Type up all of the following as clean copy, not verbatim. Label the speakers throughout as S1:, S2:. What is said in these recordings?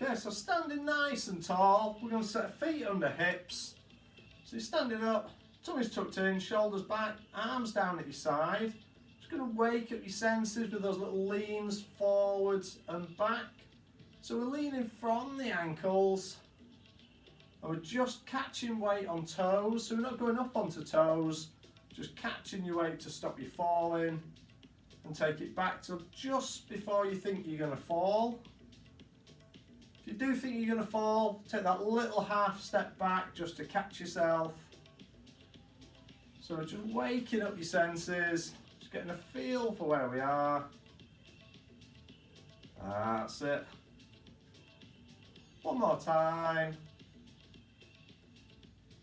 S1: Okay, so standing nice and tall, we're going to set feet under hips. So you're standing up, tummy's tucked in, shoulders back, arms down at your side. Just going to wake up your senses with those little leans forwards and back. So we're leaning from the ankles and we're just catching weight on toes. So we're not going up onto toes, just catching your weight to stop you falling and take it back to just before you think you're going to fall. If you do think you're going to fall, take that little half step back just to catch yourself. So just waking up your senses, just getting a feel for where we are. That's it. One more time.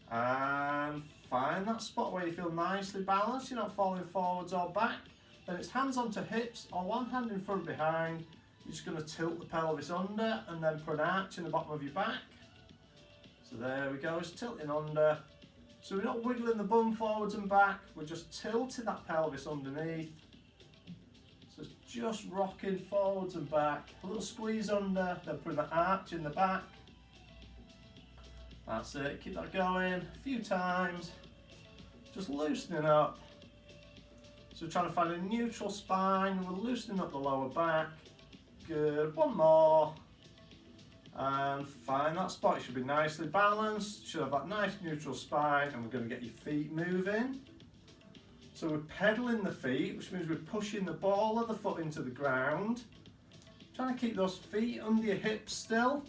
S1: And find that spot where you feel nicely balanced, you're not falling forwards or back. Then it's hands onto hips or one hand in front behind. You're just going to tilt the pelvis under and then put an arch in the bottom of your back. So there we go, it's tilting under. So we're not wiggling the bum forwards and back, we're just tilting that pelvis underneath. So it's just rocking forwards and back. A little squeeze under, then putting that arch in the back. That's it, keep that going a few times. Just loosening up. So we're trying to find a neutral spine, we're loosening up the lower back. Good, one more. And find that spot, it should be nicely balanced, should have that nice neutral spine, and we're going to get your feet moving. So we're pedaling the feet, which means we're pushing the ball of the foot into the ground. Trying to keep those feet under your hips still.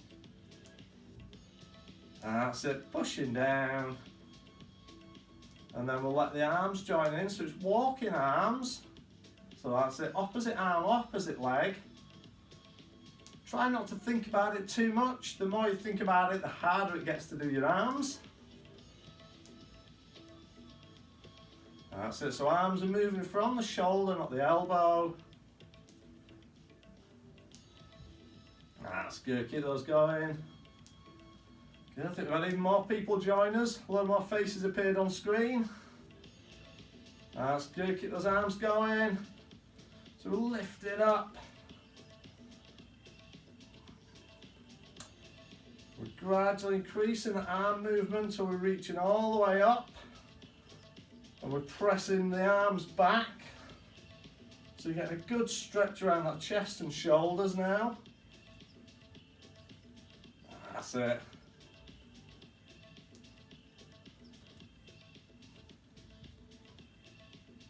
S1: That's it, pushing down. And then we'll let the arms join in, so it's walking arms. So that's it, opposite arm, opposite leg. Try not to think about it too much. The more you think about it, the harder it gets to do your arms. That's it, so arms are moving from the shoulder, not the elbow. That's good, keep those going. Good, I think we've had even more people join us. A lot more faces appeared on screen. That's good, keep those arms going. So we'll lift it up. We're gradually increasing the arm movement until we're reaching all the way up. And we're pressing the arms back. So you're getting a good stretch around that chest and shoulders now. That's it.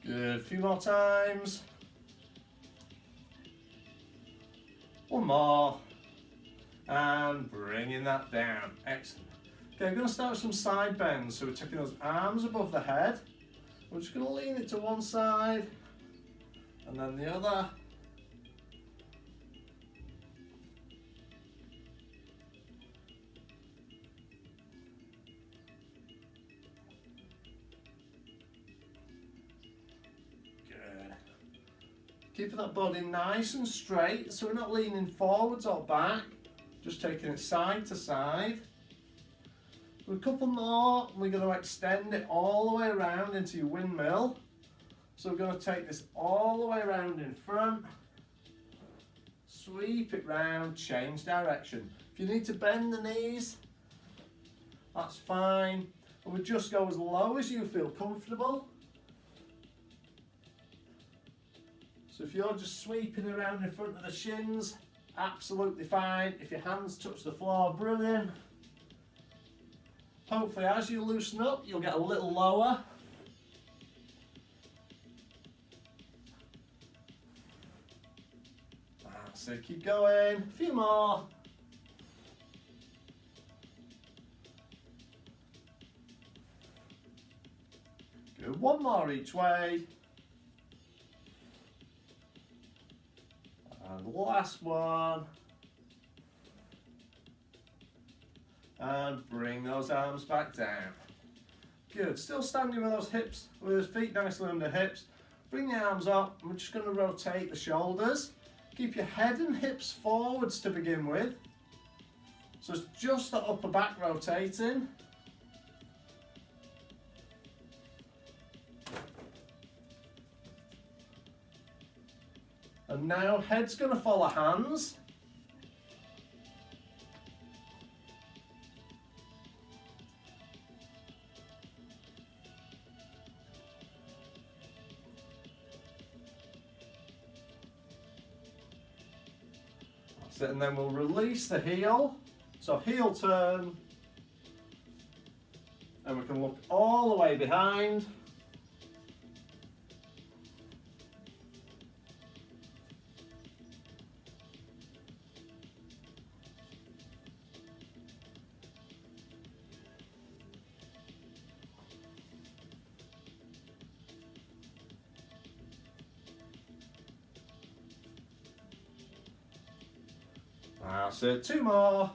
S1: Good, a few more times. One more. And bringing that down, excellent. Okay, we're going to start with some side bends. So we're taking those arms above the head. We're just going to lean it to one side and then the other. Good. Keeping that body nice and straight, so we're not leaning forwards or back. Just taking it side to side. A couple more, we're going to extend it all the way around into your windmill. So we're going to take this all the way around in front, sweep it round, change direction. If you need to bend the knees, that's fine. And we just go as low as you feel comfortable. So if you're just sweeping around in front of the shins, absolutely fine. If your hands touch the floor, brilliant. Hopefully as you loosen up, you'll get a little lower. That's it, keep going. A few more. Good, one more each way. And the last one. And bring those arms back down. Good, still standing with those hips, with those feet nicely under hips. Bring the arms up, and we're just going to rotate the shoulders. Keep your head and hips forwards to begin with. So it's just the upper back rotating. And now head's going to follow hands. That's it, and then we'll release the heel. So heel turn, and we can look all the way behind. That's it, 2 more.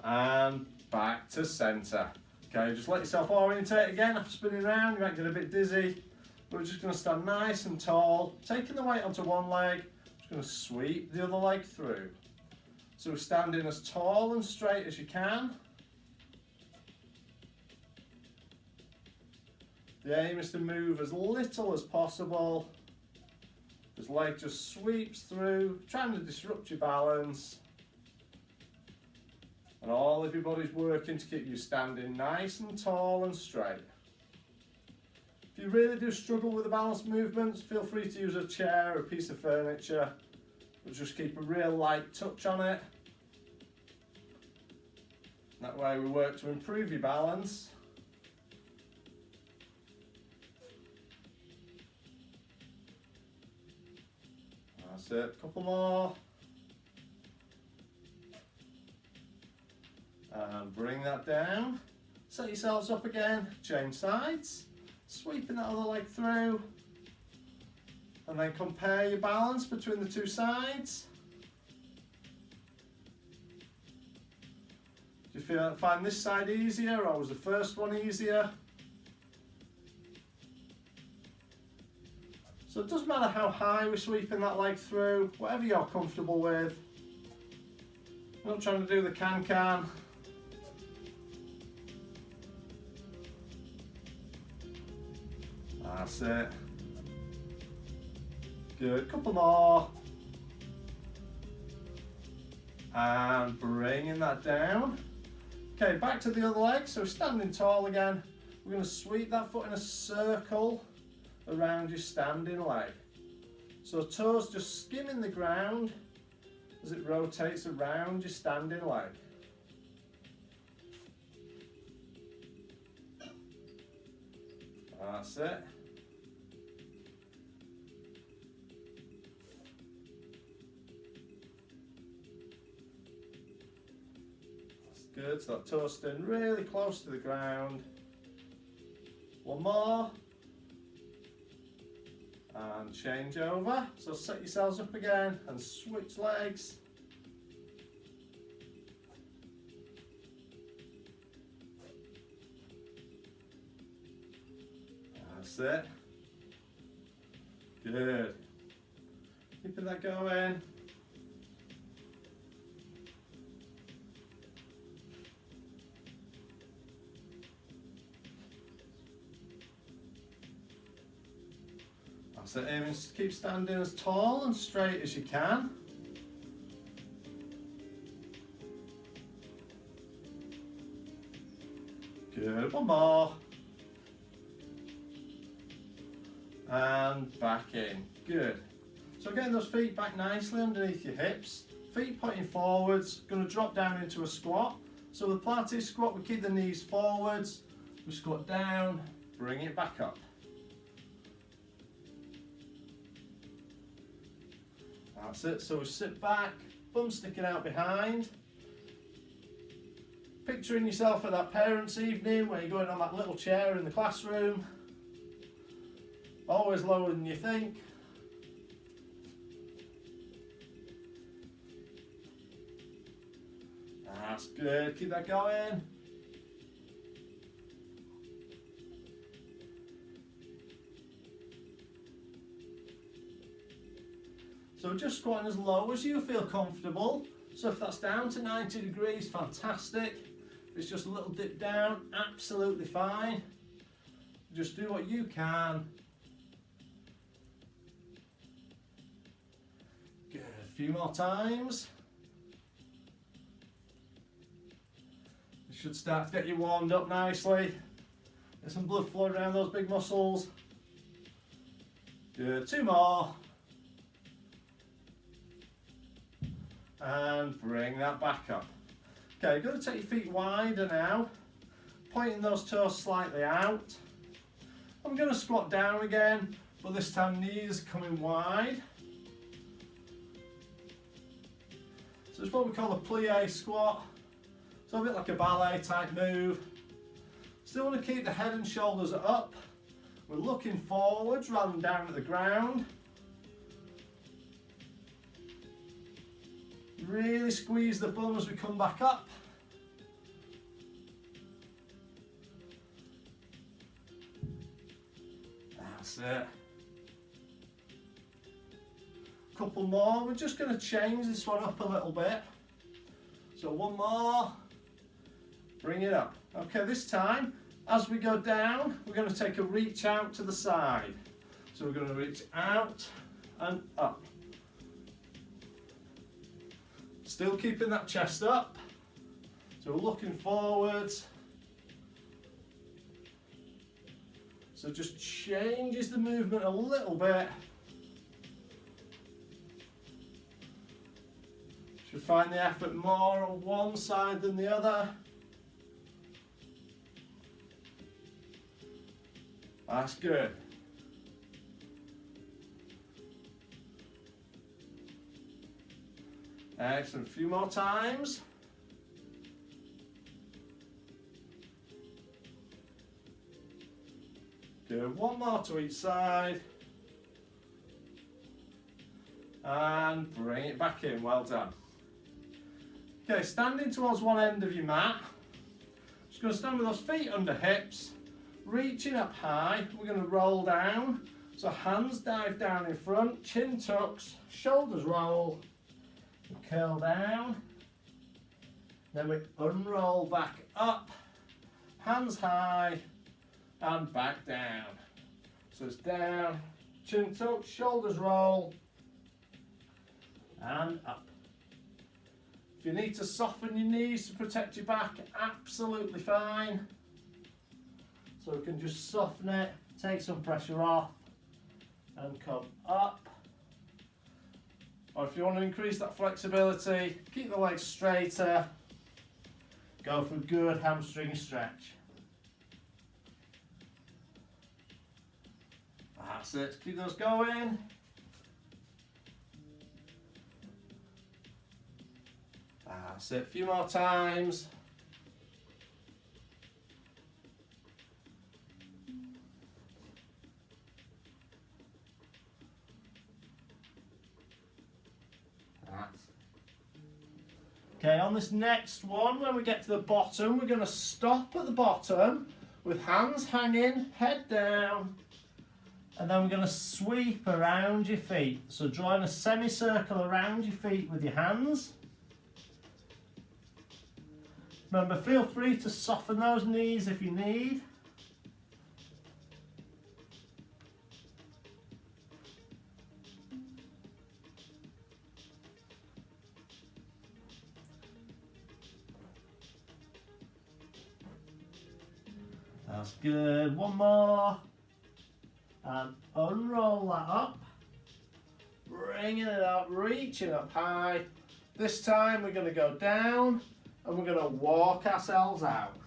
S1: And back to centre. Okay, just let yourself orientate again after spinning around. You might get a bit dizzy. But we're just going to stand nice and tall, taking the weight onto one leg. Just going to sweep the other leg through. So we're standing as tall and straight as you can. The aim is to move as little as possible. This leg just sweeps through, trying to disrupt your balance. And all of your body's working to keep you standing nice and tall and straight. If you really do struggle with the balance movements, feel free to use a chair or a piece of furniture, but just keep a real light touch on it. That way we work to improve your balance. That's it, couple more. And bring that down. Set yourselves up again, change sides. Sweeping that other leg through. And then compare your balance between the 2 sides. Do you find this side easier, or was the first one easier? So it doesn't matter how high we're sweeping that leg through, whatever you're comfortable with. I'm not trying to do the can-can. That's it. Good, couple more. And bringing that down. Okay, back to the other leg, so standing tall again. We're going to sweep that foot in a circle around your standing leg. So toes just skimming the ground as it rotates around your standing leg. That's it. That's good, so that toe staying really close to the ground. One more. And change over. So set yourselves up again and switch legs. That's it. Good. Keeping that going. That's it, aiming to keep standing as tall and straight as you can. Good, one more. And back in, good. So getting those feet back nicely underneath your hips, feet pointing forwards, going to drop down into a squat. So with the Pilates squat, we keep the knees forwards, we squat down, bring it back up. That's it, so we sit back, bum sticking out behind. Picturing yourself at that parents' evening where you're going on that little chair in the classroom. Always lower than you think. That's good, keep that going. So just squatting as low as you feel comfortable. So if that's down to 90 degrees, fantastic. If it's just a little dip down, absolutely fine. Just do what you can. Good, a few more times. You should start to get you warmed up nicely. Get some blood flowing around those big muscles. Good, 2 more. And bring that back up. Okay, you're going to take your feet wider now, pointing those toes slightly out. I'm going to squat down again, but this time knees coming wide. So it's what we call a plie squat. So a bit like a ballet type move. Still want to keep the head and shoulders up. We're looking forwards rather than down at the ground. Really squeeze the bum as we come back up. That's it. Couple more. We're just going to change this one up a little bit. So one more. Bring it up. Okay, this time, as we go down, we're going to take a reach out to the side. So we're going to reach out and up. Still keeping that chest up. So we're looking forwards. So just changes the movement a little bit. Should find the effort more on one side than the other. That's good. Excellent. A few more times. Good. One more to each side. And bring it back in. Well done. Okay, standing towards one end of your mat. Just going to stand with those feet under hips, reaching up high. We're going to roll down. So hands dive down in front, chin tucks, shoulders roll, curl down. Then we unroll back up, hands high, and back down. So it's down, chin tuck, shoulders roll, and up. If you need to soften your knees to protect your back, absolutely fine. So we can just soften it, take some pressure off, and come up. Or if you want to increase that flexibility, keep the legs straighter, go for a good hamstring stretch. That's it, keep those going. That's it, a few more times. Okay, on this next one, when we get to the bottom, we're going to stop at the bottom with hands hanging, head down, and then we're going to sweep around your feet. So drawing a semicircle around your feet with your hands. Remember, feel free to soften those knees if you need. That's good. One more. And unroll that up. Bringing it up, reaching up high. This time we're going to go down and we're going to walk ourselves out.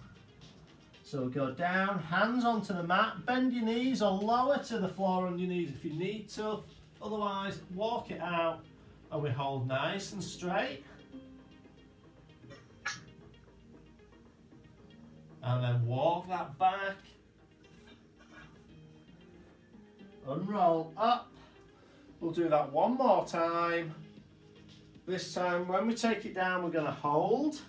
S1: So we'll go down, hands onto the mat, bend your knees or lower to the floor on your knees if you need to. Otherwise, walk it out and we hold nice and straight. And then walk that back. Unroll up. We'll do that one more time. This time, when we take it down, we're going to hold.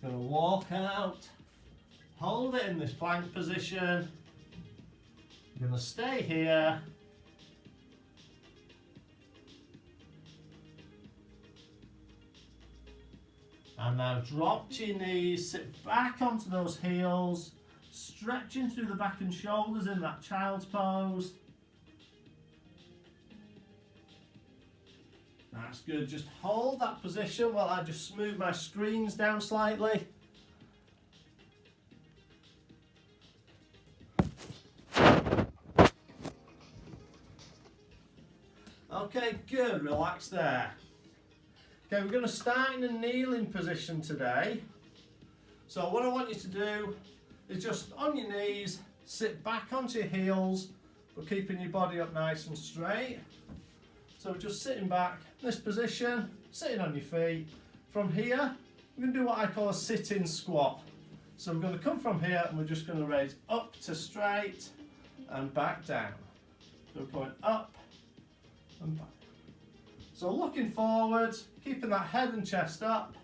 S1: We're going to walk out. Hold it in this plank position. We're going to stay here. And now drop to your knees, sit back onto those heels, stretching through the back and shoulders in that child's pose. That's good, just hold that position while I just smooth my screens down slightly. Okay, good, relax there. Okay, we're going to start in a kneeling position today. So what I want you to do is just on your knees, sit back onto your heels, but keeping your body up nice and straight. So just sitting back, this position, sitting on your feet. From here, we're going to do what I call a sitting squat. So we're going to come from here and we're just going to raise up to straight and back down. So we're going up and back. So looking forward, keeping that head and chest up.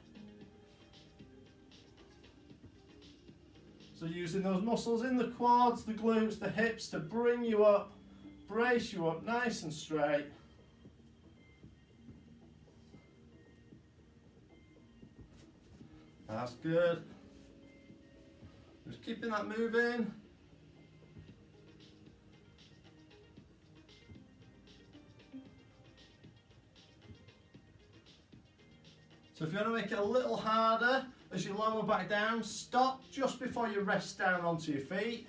S1: So using those muscles in the quads, the glutes, the hips to bring you up, brace you up nice and straight. That's good. Just keeping that moving. So if you want to make it a little harder, as you lower back down, stop just before you rest down onto your feet.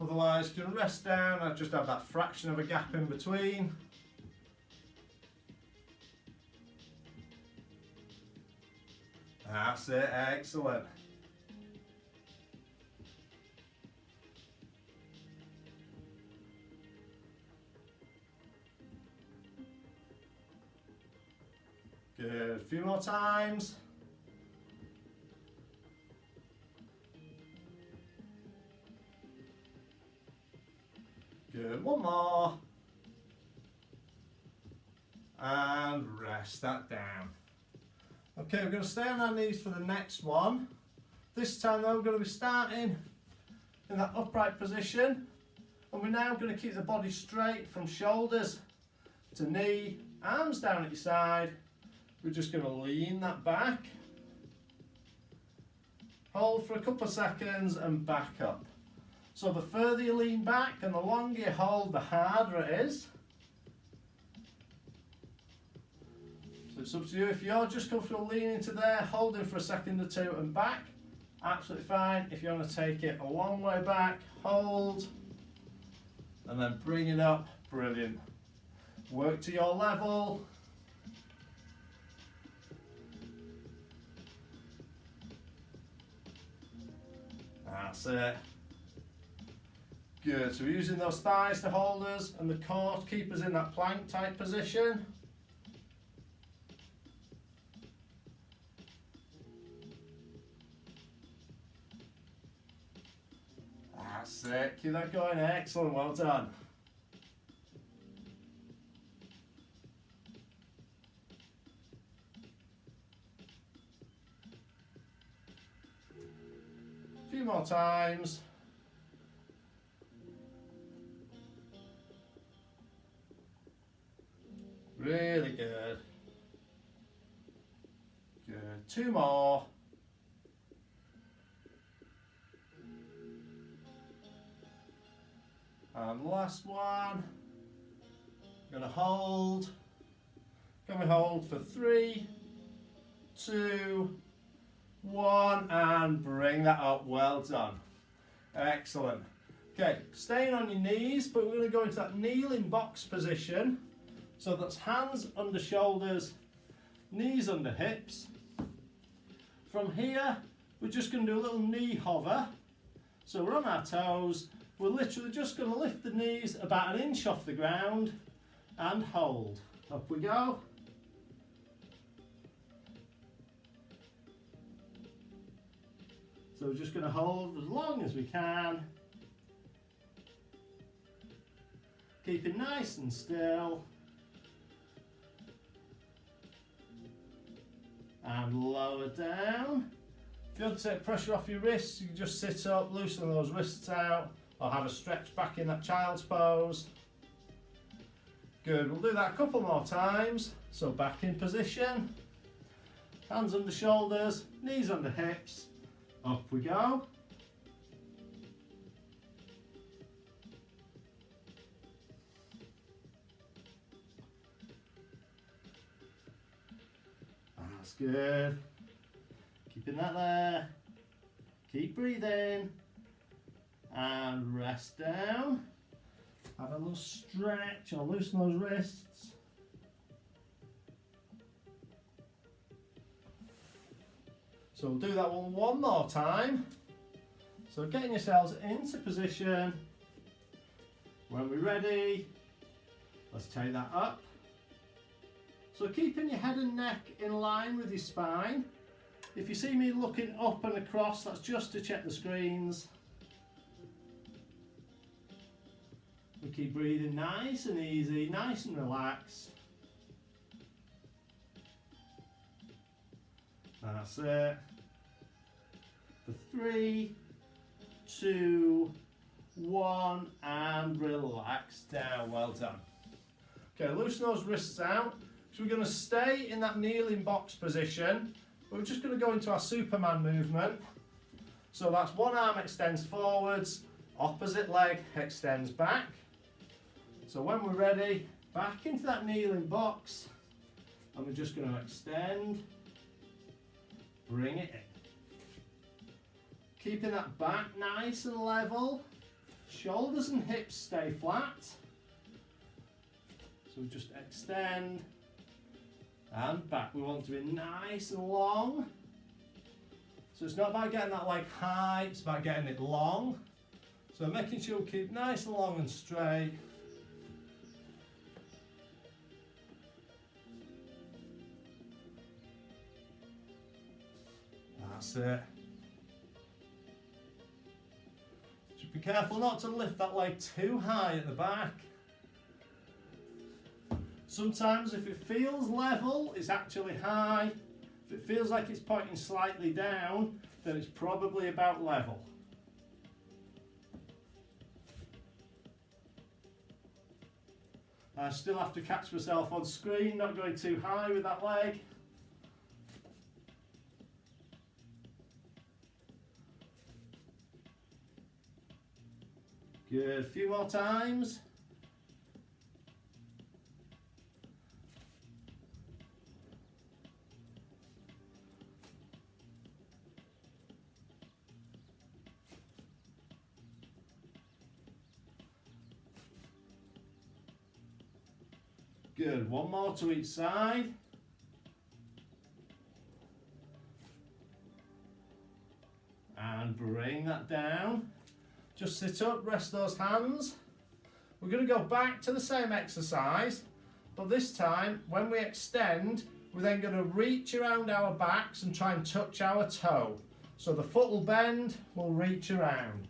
S1: Otherwise, you can rest down and just have that fraction of a gap in between. That's it, excellent. Good, a few more times. Good, one more. And rest that down. Okay, we're going to stay on our knees for the next one. This time though, we're going to be starting in that upright position. And we're now going to keep the body straight from shoulders to knee, arms down at your side. We're just going to lean that back. Hold for a couple of seconds and back up. So the further you lean back and the longer you hold, the harder it is. So it's up to you. If you're just comfortable leaning to there, holding for a second or two and back, absolutely fine. If you want to take it a long way back, hold, and then bring it up, brilliant. Work to your level. That's it. Good, so we're using those thighs to hold us and the core to keep us in that plank type position. That's it, keep that going, excellent, well done. A few more times. Really good. Good, two more. And last one. I'm going to hold. Can we hold for 3, 2, 1, and bring that up. Well done. Excellent. Okay, staying on your knees, but we're going to go into that kneeling box position. So that's hands under shoulders, knees under hips. From here, we're just going to do a little knee hover. So we're on our toes. We're literally just going to lift the knees about an inch off the ground and hold. Up we go. So we're just going to hold as long as we can. Keep it nice and still. And lower down. If you want to take pressure off your wrists, you can just sit up, loosen those wrists out, or have a stretch back in that child's pose. Good, we'll do that a couple more times. So back in position, hands under shoulders, knees under hips, up we go. That's good. Keeping that there. Keep breathing. And rest down. Have a little stretch or loosen those wrists. So we'll do that one more time. So getting yourselves into position. When we're ready, let's take that up. So keeping your head and neck in line with your spine. If you see me looking up and across, that's just to check the screens. We keep breathing nice and easy, nice and relaxed. That's it. For 3, 2, 1, and relax down. Well done. Okay, loosen those wrists out. So we're going to stay in that kneeling box position. We're just going to go into our Superman movement. So that's one arm extends forwards, opposite leg extends back. So when we're ready, back into that kneeling box, and we're just going to extend, bring it in. Keeping that back nice and level, shoulders and hips stay flat. So just extend, and back. We want to be nice and long. So it's not about getting that leg high, it's about getting it long. So making sure we keep nice and long and straight. That's it. Just be careful not to lift that leg too high at the back. Sometimes if it feels level, it's actually high. If it feels like it's pointing slightly down, then it's probably about level. I still have to catch myself on screen, not going too high with that leg. Good, a few more times. Good, one more to each side. And bring that down. Just sit up, rest those hands. We're going to go back to the same exercise, but this time when we extend, we're then going to reach around our backs and try and touch our toe. So the foot will bend, we'll reach around.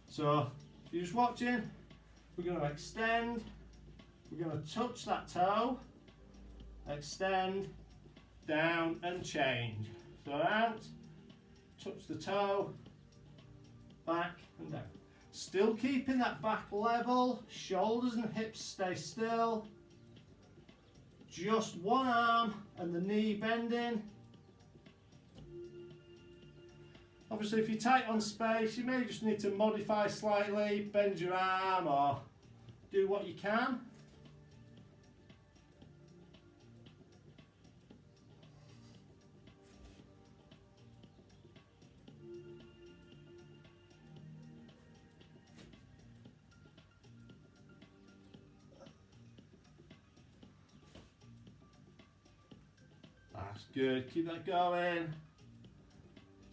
S1: So if you're just watching, we're going to extend. We're going to touch that toe, extend, down and change. So out, touch the toe, back and down. Still keeping that back level, shoulders and hips stay still. Just one arm and the knee bending. Obviously if you're tight on space, you may just need to modify slightly, bend your arm or do what you can. That's good, keep that going.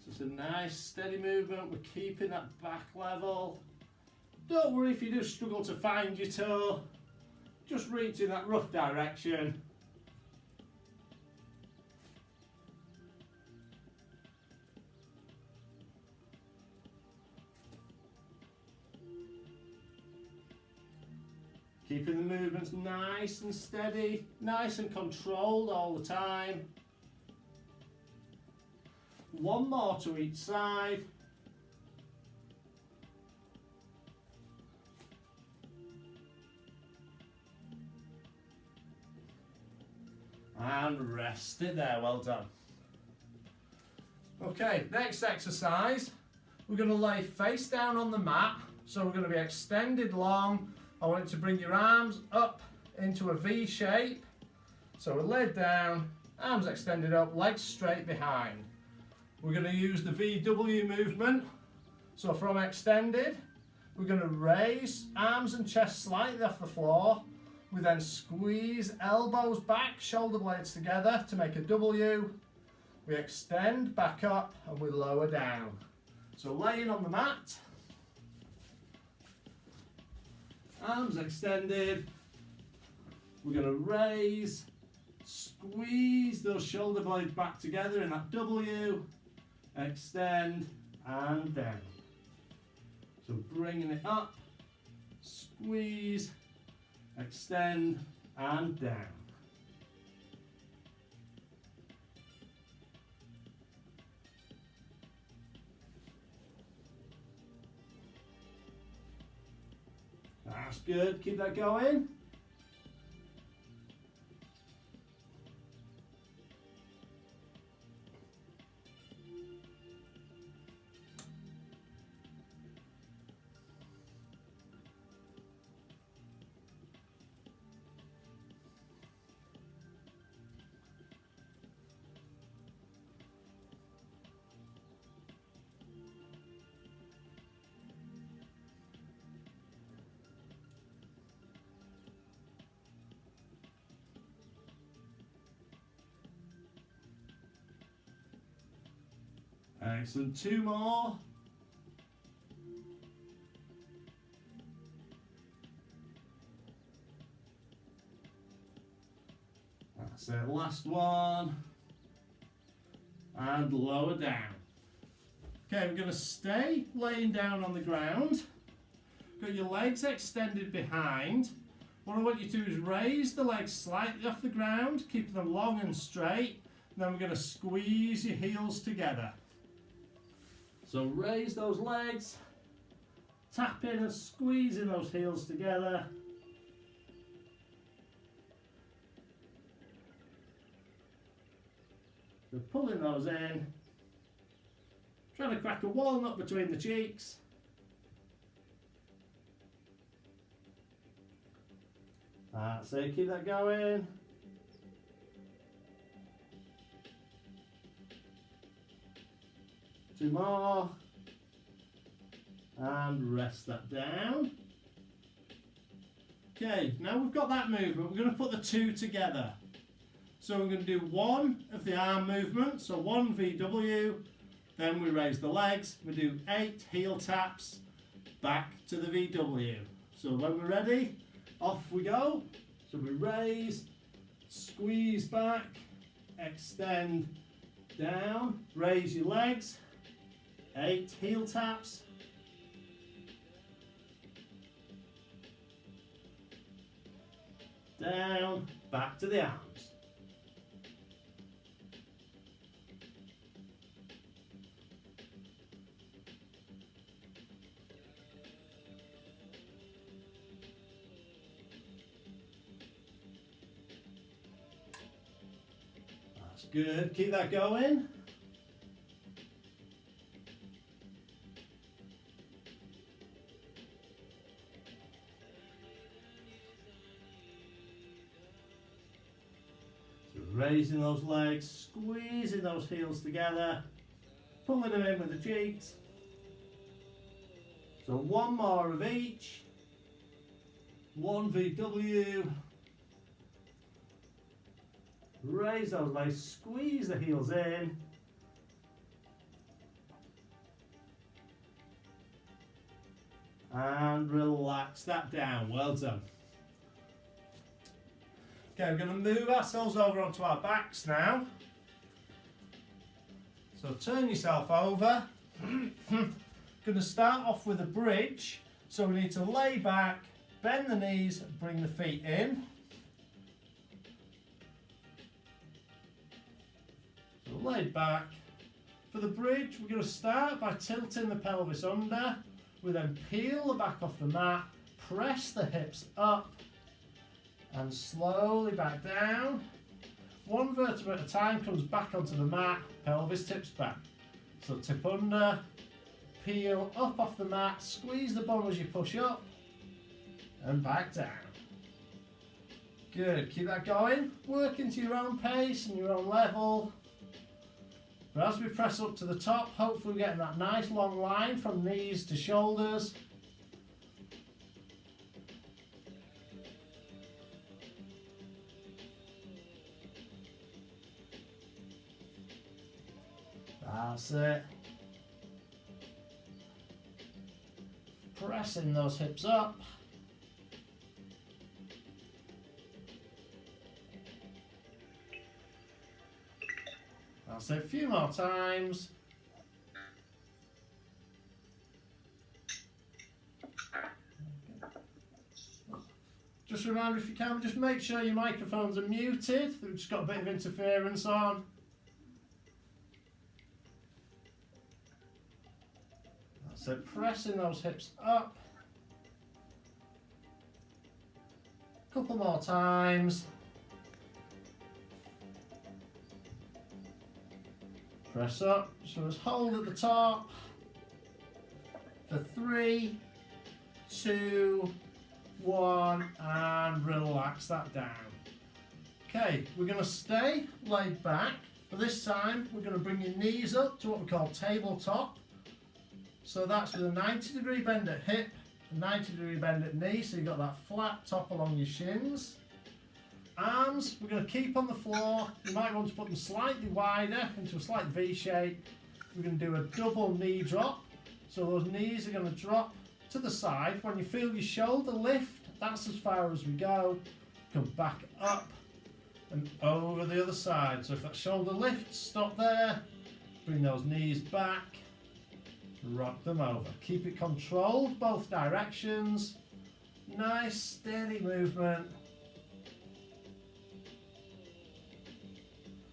S1: So it's a nice steady movement, we're keeping that back level. Don't worry if you do struggle to find your toe, just reach in that rough direction. Keeping the movements nice and steady, nice and controlled all the time. One more to each side. And rest it there, well done. Okay, next exercise, we're going to lay face down on the mat. So we're going to be extended long. I want you to bring your arms up into a V shape. So we're laid down, arms extended up, legs straight behind. We're going to use the VW movement. So from extended, We're going to raise arms and chest slightly off the floor. We then squeeze elbows back, shoulder blades together to make a W. We extend back up and we lower down. So laying on the mat, arms extended. We're going to raise, squeeze those shoulder blades back together in that W, extend and down. So bringing it up, squeeze, extend and down. That's good, keep that going. Excellent, 2 more. That's it, last one. And lower down. Okay, we're going to stay laying down on the ground. Got your legs extended behind. What I want you to do is raise the legs slightly off the ground, keep them long and straight. And then we're going to squeeze your heels together. So raise those legs, tap in and squeezing those heels together. So pulling those in, trying to crack a walnut between the cheeks. That's it, keep that going. Two more. And rest that down. Okay, now we've got that movement, we're going to put the 2 together. So we're going to do 1 of the arm movement, so 1 VW, then we raise the legs, we do 8 heel taps, back to the VW. So when we're ready, off we go. So we raise, squeeze back, extend down, raise your legs, 8 heel taps, down, back to the arms. That's good, keep that going. Raising those legs, squeezing those heels together, pulling them in with the cheeks. So 1 more of each. 1 VW. Raise those legs, squeeze the heels in. And relax that down, well done. Okay, we're going to move ourselves over onto our backs now. So turn yourself over. Going to start off with a bridge. So we need to lay back, bend the knees, bring the feet in. So laid back. For the bridge, we're going to start by tilting the pelvis under. We then peel the back off the mat, press the hips up, and slowly back down. 1 vertebra at a time comes back onto the mat, pelvis tips back. So tip under, peel up off the mat, squeeze the bum as you push up, and back down. Good, keep that going. Work into your own pace and your own level. But as we press up to the top, hopefully we're getting that nice long line from knees to shoulders. That's it. Pressing those hips up. That's it, a few more times. Just a reminder, if you can, just make sure your microphones are muted. We've just got a bit of interference on. That's it, pressing those hips up. Couple more times. Press up, so just hold at the top for 3, 2, 1, and relax that down. Okay, we're going to stay laid back, but this time we're going to bring your knees up to what we call tabletop. So that's with a 90-degree bend at hip, a 90-degree bend at knee, so you've got that flat top along your shins. Arms, we're going to keep on the floor. You might want to put them slightly wider into a slight V shape. We're going to do a double knee drop. So those knees are going to drop to the side. When you feel your shoulder lift, that's as far as we go. Come back up and over the other side. So if that shoulder lifts, stop there. Bring those knees back. Rock them over. Keep it controlled, both directions. Nice, steady movement.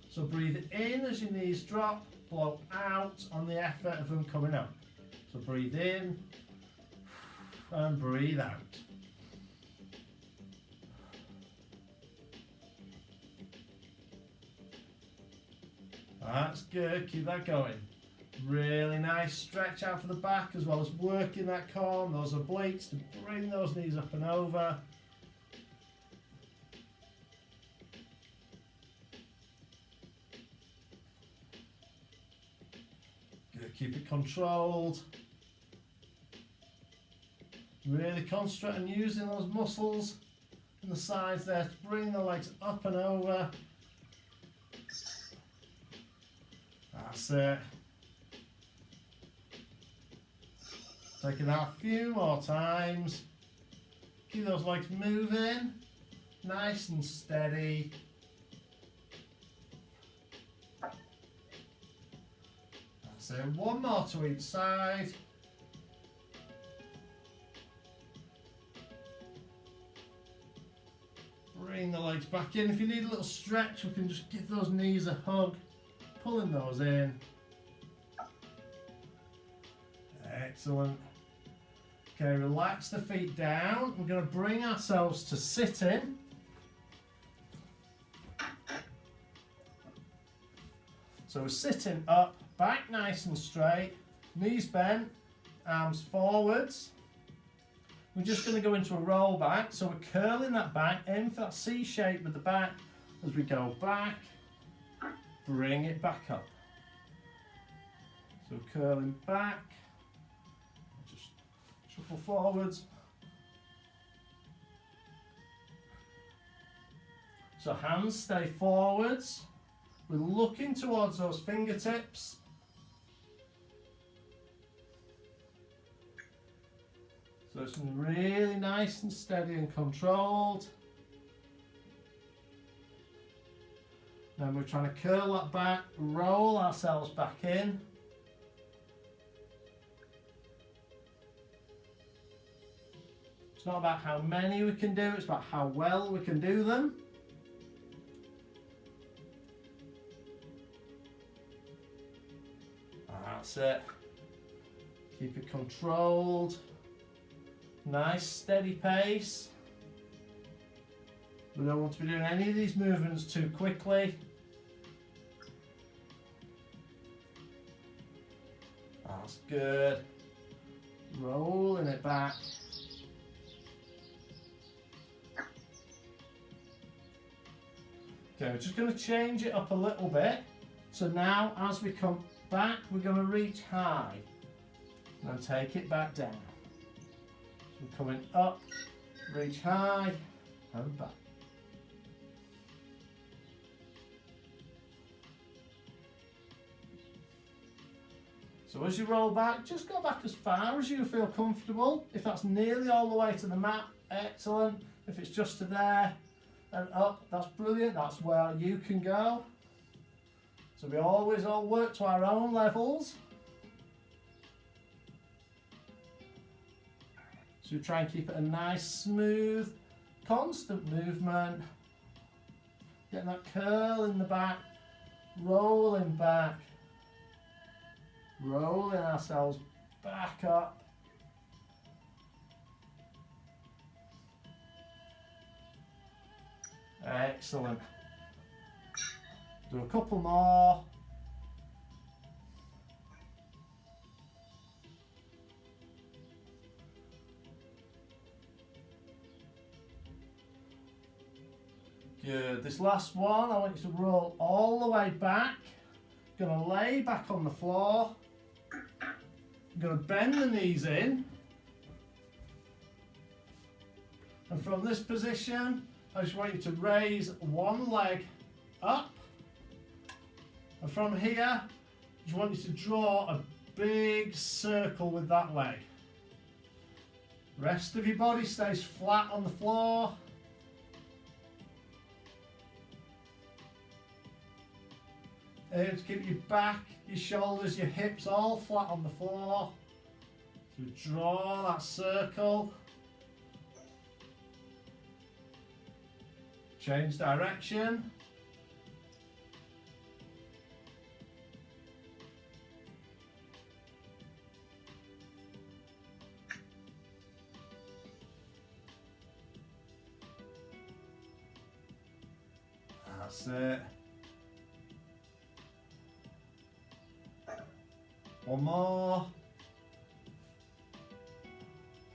S1: So breathe in as your knees drop, blow out on the effort of them coming up. So breathe in and breathe out. That's good, keep that going. Really nice stretch out for the back as well as working that core, those obliques to bring those knees up and over. Keep it controlled. Really concentrate on using those muscles in the sides there to bring the legs up and over. That's it. Taking that a few more times. Keep those legs moving, nice and steady. So one more to each side. Bring the legs back in. If you need a little stretch, we can just give those knees a hug, pulling those in. Excellent. Okay, relax the feet down. We're going to bring ourselves to sitting. So we're sitting up. Back nice and straight, knees bent, arms forwards. We're just going to go into a roll back, so we're curling that back, aim for that C shape with the back as we go back, bring it back up. So curling back, just shuffle forwards. So hands stay forwards, we're looking towards those fingertips. So it's really nice and steady and controlled. Then we're trying to curl that back, roll ourselves back in. It's not about how many we can do, it's about how well we can do them. That's it. Keep it controlled. Nice steady pace. We don't want to be doing any of these movements too quickly. That's good. Rolling it back. Okay, we're just going to change it up a little bit. So now as we come back, we're going to reach high and then take it back down. So coming up, reach high and back. So as you roll back, just go back as far as you feel comfortable. If that's nearly all the way to the mat, excellent. If it's just to there and up, that's brilliant. That's where you can go. So we always all work to our own levels. So we try and keep it a nice, smooth, constant movement. Getting that curl in the back, rolling back, rolling ourselves back up. Excellent. Do a couple more. Good. This last one, I want you to roll all the way back. Gonna lay back on the floor. I'm gonna bend the knees in. And from this position, I just want you to raise one leg up. And from here, I just want you to draw a big circle with that leg. Rest of your body stays flat on the floor. To keep your back, your shoulders, your hips all flat on the floor. So draw that circle. Change direction. That's it. One more.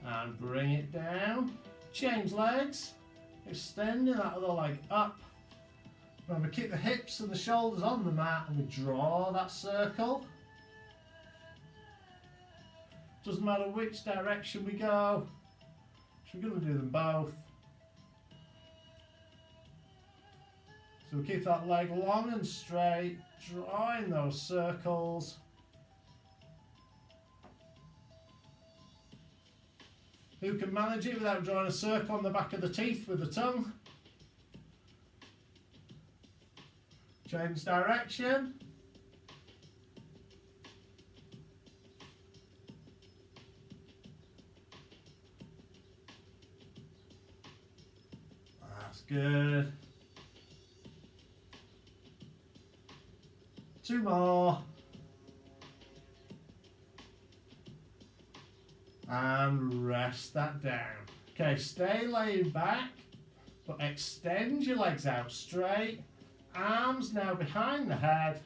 S1: And bring it down. Change legs. Extending that other leg up. Remember, keep the hips and the shoulders on the mat and we draw that circle. Doesn't matter which direction we go. So we're going to do them both. So we keep that leg long and straight, drawing those circles. Who can manage it without drawing a circle on the back of the teeth with the tongue? Change direction. That's good. Two more. And rest that down. Okay, stay laying back, but extend your legs out straight. Arms now behind the head.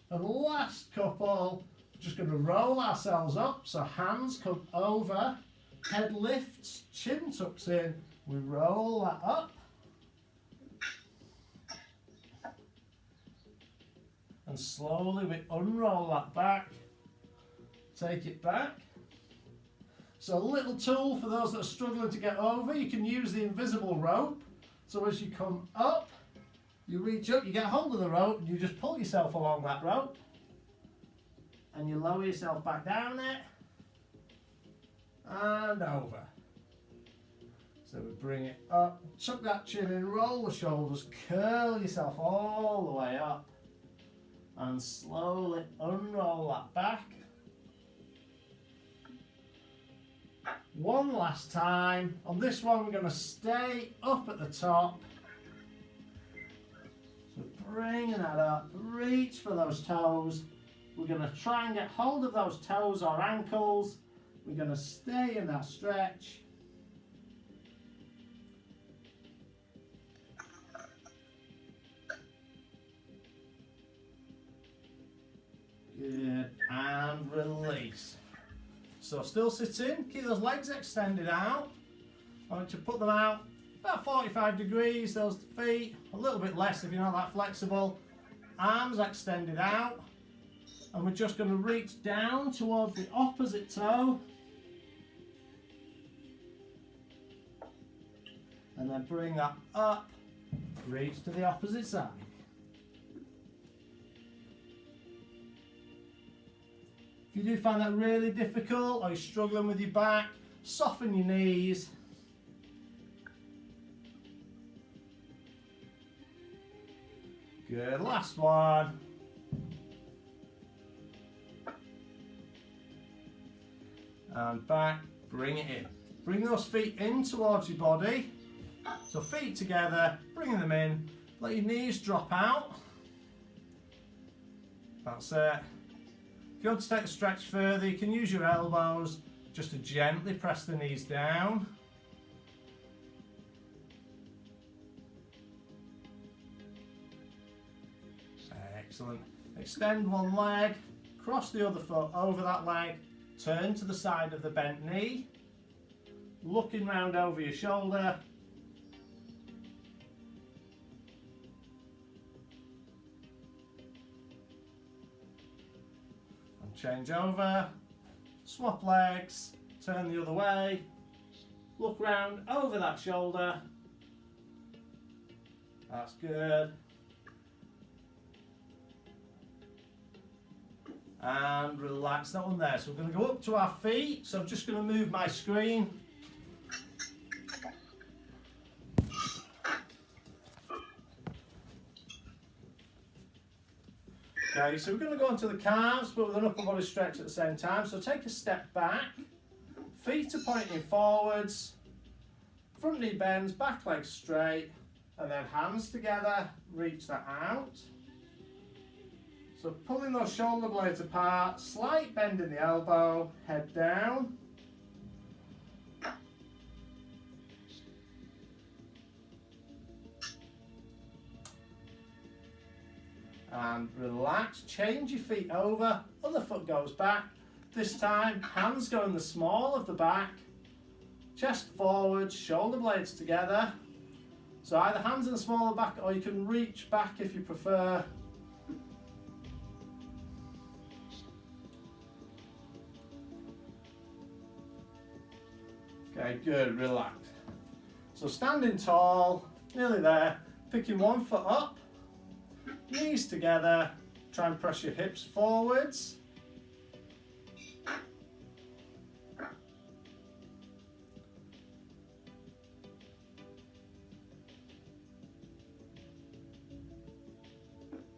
S1: And last couple, just going to roll ourselves up. So hands come over, head lifts, chin tucks in. We roll that up. And slowly we unroll that back. Take it back. So a little tool for those that are struggling to get over, you can use the invisible rope. So as you come up, you reach up, you get hold of the rope, and you just pull yourself along that rope. And you lower yourself back down it. And over. So we bring it up, tuck that chin in, roll the shoulders, curl yourself all the way up. And slowly unroll that back. One last time. On this one, we're going to stay up at the top. So bringing that up, reach for those toes. We're going to try and get hold of those toes or ankles. We're going to stay in that stretch. Good, and release. So still sitting, keep those legs extended out. I want you to put them out about 45 degrees, those feet, a little bit less if you're not that flexible. Arms extended out. And we're just going to reach down towards the opposite toe. And then bring that up, reach to the opposite side. If you do find that really difficult or you're struggling with your back, soften your knees. Good, last one. And back, bring it in. Bring those feet in towards your body. So feet together, bringing them in. Let your knees drop out. That's it. If you want to take the stretch further, you can use your elbows just to gently press the knees down. Excellent. Extend one leg, cross the other foot over that leg, turn to the side of the bent knee, looking round over your shoulder. And change over, swap legs, turn the other way, look round over that shoulder. That's good. And relax that one there. So we're going to go up to our feet. So I'm just going to move my screen. Okay, so we're going to go onto the calves, but with an upper body stretch at the same time. So take a step back. Feet are pointing forwards. Front knee bends, back leg straight. And then hands together, reach that out. So pulling those shoulder blades apart, slight bend in the elbow, head down. And relax, change your feet over, other foot goes back. This time, hands go in the small of the back, chest forward, shoulder blades together. So either hands in the small of the back or you can reach back if you prefer. Okay, good, relax. So standing tall, nearly there, picking one foot up, knees together, try and press your hips forwards.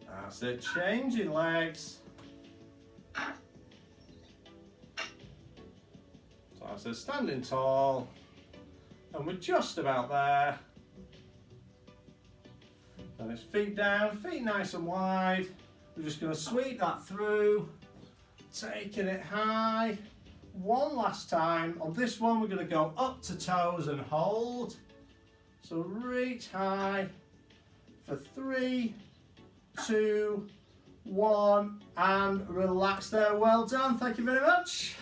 S1: That's it, changing legs. So standing tall, and we're just about there. Then it's feet down, feet nice and wide. We're just going to sweep that through, taking it high. One last time. On this one, we're going to go up to toes and hold. So reach high for 3, 2, 1, and relax there. Well done. Thank you very much.